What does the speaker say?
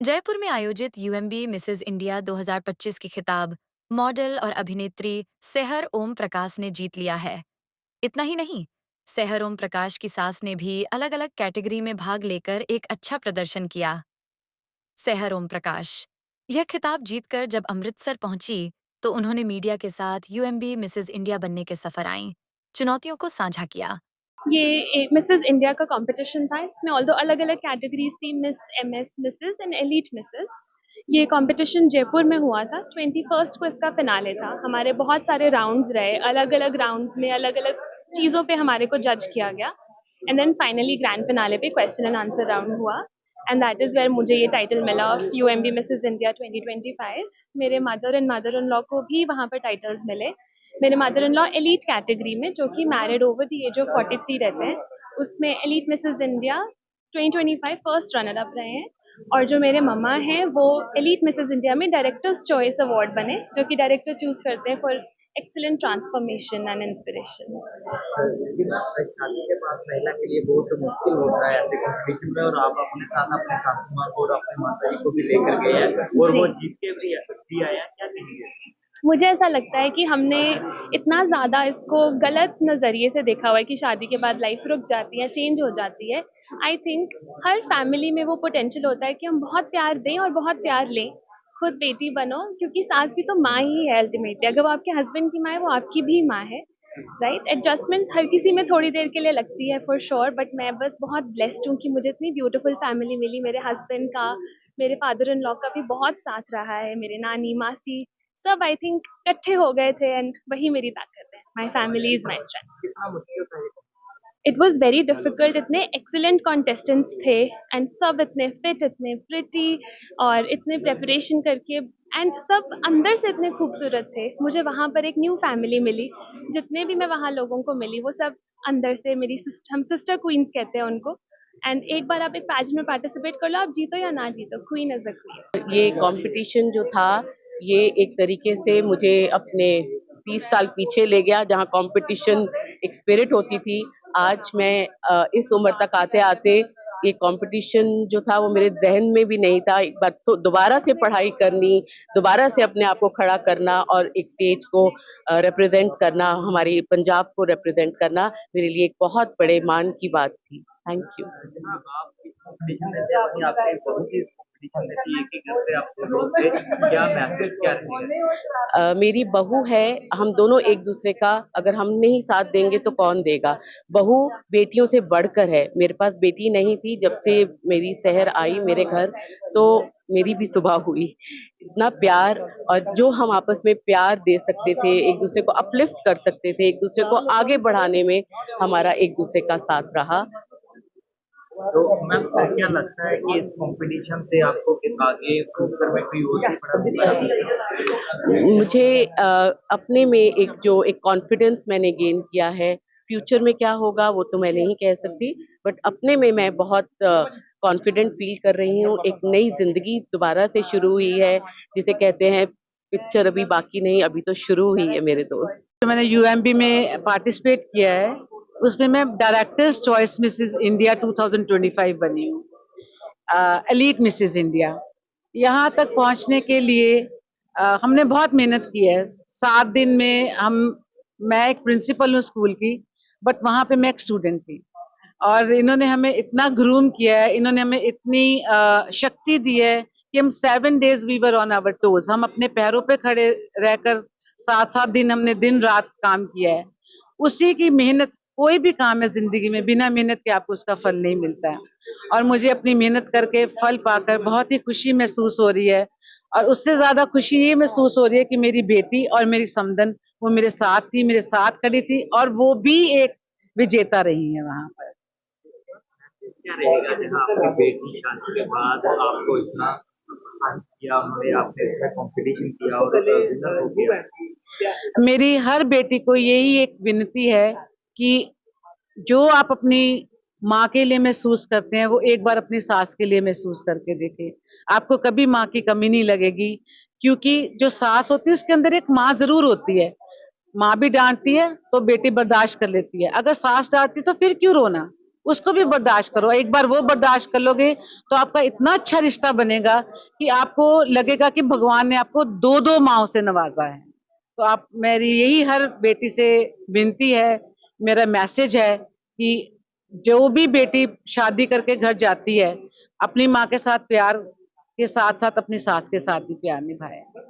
जयपुर में आयोजित UMB Mrs India 2025 की खिताब मॉडल और अभिनेत्री सेहर ओम प्रकाश ने जीत लिया है। इतना ही नहीं, सेहर ओम प्रकाश की सास ने भी अलग अलग कैटेगरी में भाग लेकर एक अच्छा प्रदर्शन किया। सेहर ओम प्रकाश यह खिताब जीतकर जब अमृतसर पहुंची तो उन्होंने मीडिया के साथ यूएमबी मिसेस इंडिया बनने के सफर आईं चुनौतियों को साझा किया। ये एक मिसेस इंडिया का कंपटीशन था। इसमें ऑल्दो अलग अलग कैटेगरीज थी, miss, MS Mrs and elite Mrs. ये कंपटीशन जयपुर में हुआ था। 21st को इसका फिनाले था। हमारे बहुत सारे राउंड्स रहे, अलग अलग राउंड्स में अलग अलग चीज़ों पे हमारे को जज किया गया and then finally grand finale पे क्वेश्चन एंड आंसर राउंड हुआ एंड दैट इज़ वेयर मुझे ये टाइटल मिला ऑफ यूएमबी मिसेस इंडिया 2025। मेरे mother and mother in law को भी वहाँ पर टाइटल्स मिले। मेरे mother in law elite category में, जो कि married over the age of 43 रहते हैं, उसमें elite Mrs India 2025 first runner up रहे हैं। और जो मेरे मम्मा हैं वो एलीट मिसेस इंडिया में डायरेक्टर्स चॉइस अवार्ड बने, जो कि डायरेक्टर चूज करते हैं for excellent transformation and inspiration. लेकिन शादी के बाद महिला के लिए बहुत मुश्किल होता है ऐसे कंपटीशन में, और आप अपने साथ अपने सासू माँ को और अपने माता जी को भी लेकर गए हैं और वो जीत के भी आया, क्या कहेंगे? मुझे ऐसा लगता है कि हमने इतना ज़्यादा इसको गलत नज़रिए से देखा हुआ है कि शादी के बाद लाइफ रुक जाती है, चेंज हो जाती है। आई थिंक हर फैमिली में वो पोटेंशियल होता है कि हम बहुत प्यार दें और बहुत प्यार लें। खुद बेटी बनो, क्योंकि सास भी तो माँ ही है अल्टीमेटली। अगर वो आपके हस्बैंड की माँ है, वो आपकी भी माँ है, राइट। एडजस्टमेंट हर किसी में थोड़ी देर के लिए लगती है फॉर श्योर, बट मैं बस बहुत ब्लेस्ड हूँ कि मुझे इतनी ब्यूटीफुल फैमिली मिली। मेरे हस्बैंड का, मेरे फादर इन लॉ का भी बहुत साथ रहा है, मेरे नानी मासी सब आई थिंक इकट्ठे हो गए थे एंड वही मेरी ताकत है। My family is my strength. कितना मुश्किल था ये? It was very difficult. इतने एक्सीलेंट कॉन्टेस्टेंट्स थे एंड सब इतने फिट, इतने प्रिटी और इतने प्रेपरेशन करके, एंड सब अंदर से इतने खूबसूरत थे। मुझे वहाँ पर एक न्यू फैमिली मिली। जितने भी मैं वहाँ लोगों को मिली वो सब अंदर से मेरी हम सिस्टर क्वींस कहते हैं उनको। एंड एक बार आप एक पैजेंट में पार्टिसिपेट कर लो, आप जीतो या ना जीतो, क्वीन इज अ क्वीन। ये कंपटीशन जो था, ये एक तरीके से मुझे अपने 30 साल पीछे ले गया, जहाँ कंपटीशन एक स्पिरिट होती थी। आज मैं इस उम्र तक आते आते ये कंपटीशन जो था वो मेरे जहन में भी नहीं था। एक बार तो दोबारा से पढ़ाई करनी, दोबारा से अपने आप को खड़ा करना और एक स्टेज को रिप्रेजेंट करना, हमारी पंजाब को रिप्रेजेंट करना, मेरे लिए एक बहुत बड़े मान की बात थी। Thank you. आप इस कंपटीशन में थे, वहीं आपके बहू भी इस कंपटीशन में थी, एक ही घर से आप सब लोग थे, क्या महसूस क्या रहेगा? मेरी बहू है, हम दोनों एक दूसरे का, अगर हम नहीं साथ देंगे तो कौन देगा। बहू बेटियों से बढ़कर है। मेरे पास बेटी नहीं थी, जब से मेरी सेहर आई मेरे घर तो मेरी भी सुबह हुई। इतना प्यार, और जो हम आपस में प्यार दे सकते थे, एक दूसरे को अपलिफ्ट कर सकते थे, एक दूसरे को आगे बढ़ाने में हमारा एक दूसरे का साथ रहा। तो मैम क्या लगता है कि इस कंपटीशन से आपको आगे फ्यूचर में कोई और भी बड़ा मौका? मुझे अपने में एक कॉन्फिडेंस मैंने गेन किया है। फ्यूचर में क्या होगा वो तो मैं नहीं कह सकती, बट अपने में मैं बहुत कॉन्फिडेंट फील कर रही हूँ। एक नई जिंदगी दोबारा से शुरू हुई है, जिसे कहते हैं पिक्चर अभी बाकी नहीं, अभी तो शुरू हुई है मेरे दोस्त। तो मैंने यूएमबी में पार्टिसिपेट किया है, उसमें मैं डायरेक्टर्स चॉइस मिसेस इंडिया 2025 बनी हूँ, एलीट मिसेस इंडिया। यहाँ तक पहुँचने के लिए हमने बहुत मेहनत की है। 7 दिन में मैं एक प्रिंसिपल हूँ स्कूल की, बट वहाँ पे मैं एक स्टूडेंट थी, और इन्होंने हमें इतना ग्रूम किया है, इन्होंने हमें इतनी शक्ति दी है कि हम 7 days we were on our toes. हम अपने पैरों पे खड़े रहकर 7-7 दिन हमने दिन रात काम किया है। उसी की मेहनत, कोई भी काम है जिंदगी में, बिना मेहनत के आपको उसका फल नहीं मिलता है। और मुझे अपनी मेहनत करके फल पाकर बहुत ही खुशी महसूस हो रही है, और उससे ज्यादा खुशी ये महसूस हो रही है कि मेरी बेटी और मेरी समदन वो मेरे साथ थी, मेरे साथ खड़ी थी, और वो भी एक विजेता रही है वहां पर। क्या रहेगा जहाँ आपकी बेटी शादी के बाद आपको इतना सम्मान किया, उन्होंने आपने इसमें कंपटीशन किया और विनर हो गया? मेरी हर बेटी को यही एक विनती है कि जो आप अपनी माँ के लिए महसूस करते हैं वो एक बार अपनी सास के लिए महसूस करके देखें। आपको कभी माँ की कमी नहीं लगेगी, क्योंकि जो सास होती है उसके अंदर एक माँ जरूर होती है। माँ भी डांटती है तो बेटी बर्दाश्त कर लेती है, अगर सास डांटती तो फिर क्यों रोना। उसको भी बर्दाश्त करो। एक बार वो बर्दाश्त कर लोगे तो आपका इतना अच्छा रिश्ता बनेगा कि आपको लगेगा कि भगवान ने आपको दो दो माँओं से नवाजा है। तो आप, मेरी यही हर बेटी से विनती है, मेरा मैसेज है कि जो भी बेटी शादी करके घर जाती है, अपनी माँ के साथ प्यार के साथ साथ अपनी सास के साथ भी प्यार निभाए।